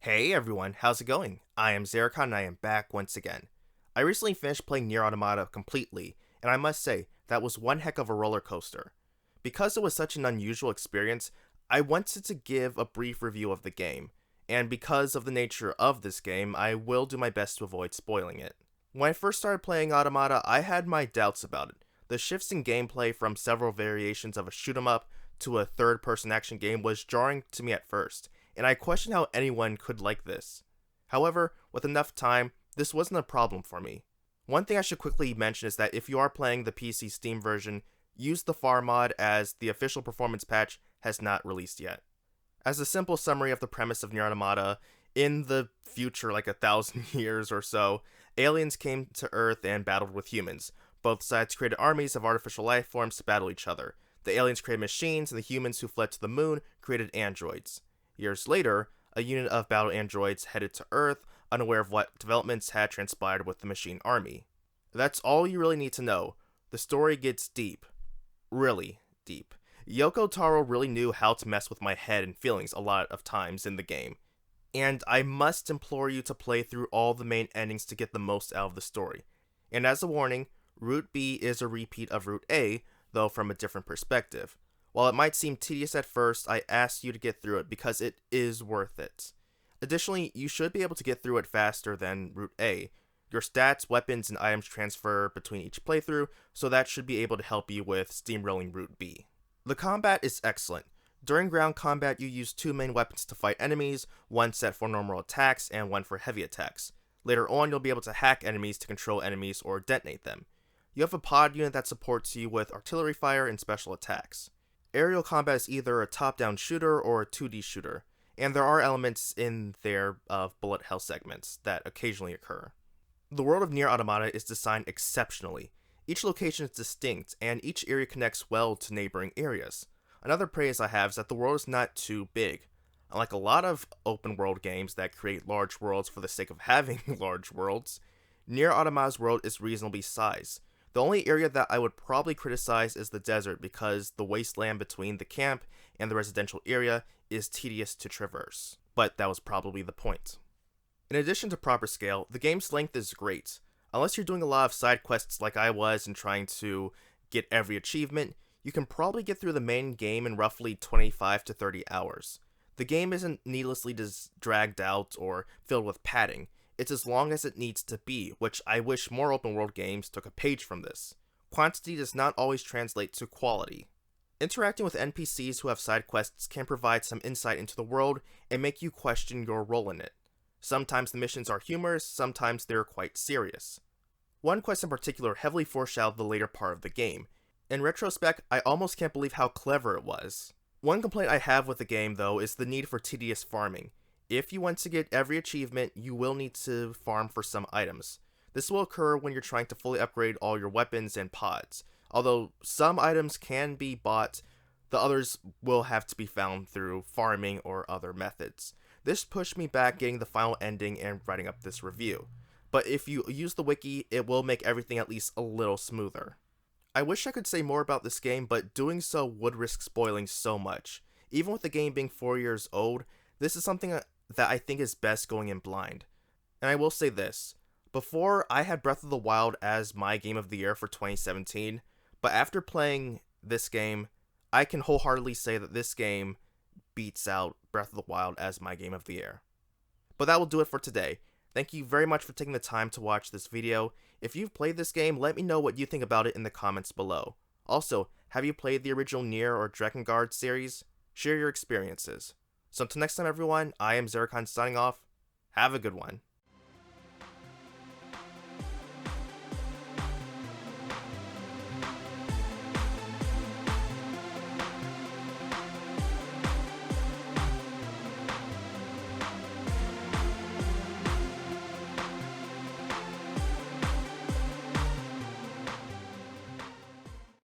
Hey everyone, how's it going? I am Xeracon and I am back once again. I recently finished playing Nier Automata completely, and I must say, that was one heck of a roller coaster. Because it was such an unusual experience, I wanted to give a brief review of the game, and because of the nature of this game, I will do my best to avoid spoiling it. When I first started playing Automata, I had my doubts about it. The shifts in gameplay from several variations of a shoot 'em up to a third person action game was jarring to me at first, and I questioned how anyone could like this. However, with enough time, this wasn't a problem for me. One thing I should quickly mention is that if you are playing the PC Steam version, use the FAR mod as the official performance patch has not released yet. As a simple summary of the premise of Nier Automata, in the future, like 1,000 years or so, aliens came to Earth and battled with humans. Both sides created armies of artificial life forms to battle each other. The aliens created machines, and the humans who fled to the moon created androids. Years later, a unit of battle androids headed to Earth, unaware of what developments had transpired with the machine army. That's all you really need to know. The story gets deep. Really deep. Yoko Taro really knew how to mess with my head and feelings a lot of times in the game. And I must implore you to play through all the main endings to get the most out of the story. And as a warning, Route B is a repeat of Route A, though from a different perspective. While it might seem tedious at first, I ask you to get through it because it is worth it. Additionally, you should be able to get through it faster than Route A. Your stats, weapons, and items transfer between each playthrough, so that should be able to help you with steamrolling Route B. The combat is excellent. During ground combat, you use two main weapons to fight enemies, one set for normal attacks and one for heavy attacks. Later on, you'll be able to hack enemies to control enemies or detonate them. You have a pod unit that supports you with artillery fire and special attacks. Aerial combat is either a top-down shooter or a 2D shooter, and there are elements in there of bullet hell segments that occasionally occur. The world of Nier Automata is designed exceptionally. Each location is distinct, and each area connects well to neighboring areas. Another praise I have is that the world is not too big. Unlike a lot of open world games that create large worlds for the sake of having large worlds, Nier Automata's world is reasonably sized. The only area that I would probably criticize is the desert because the wasteland between the camp and the residential area is tedious to traverse. But that was probably the point. In addition to proper scale, the game's length is great. Unless you're doing a lot of side quests like I was and trying to get every achievement, you can probably get through the main game in roughly 25 to 30 hours. The game isn't needlessly dragged out or filled with padding. It's as long as it needs to be, which I wish more open world games took a page from this. Quantity does not always translate to quality. Interacting with NPCs who have side quests can provide some insight into the world and make you question your role in it. Sometimes the missions are humorous, sometimes they're quite serious. One quest in particular heavily foreshadowed the later part of the game. In retrospect, I almost can't believe how clever it was. One complaint I have with the game, though, is the need for tedious farming. If you want to get every achievement, you will need to farm for some items. This will occur when you're trying to fully upgrade all your weapons and pods. Although some items can be bought, the others will have to be found through farming or other methods. This pushed me back getting the final ending and writing up this review. But if you use the wiki, it will make everything at least a little smoother. I wish I could say more about this game, but doing so would risk spoiling so much. Even with the game being 4 years old, this is something that I think is best going in blind. And I will say this, before I had Breath of the Wild as my game of the year for 2017, but after playing this game, I can wholeheartedly say that this game beats out Breath of the Wild as my game of the year. But that will do it for today. Thank you very much for taking the time to watch this video. If you've played this game, let me know what you think about it in the comments below. Also, have you played the original Nier or Drakengard series? Share your experiences. So until next time everyone, I am Xeracon signing off. Have a good one.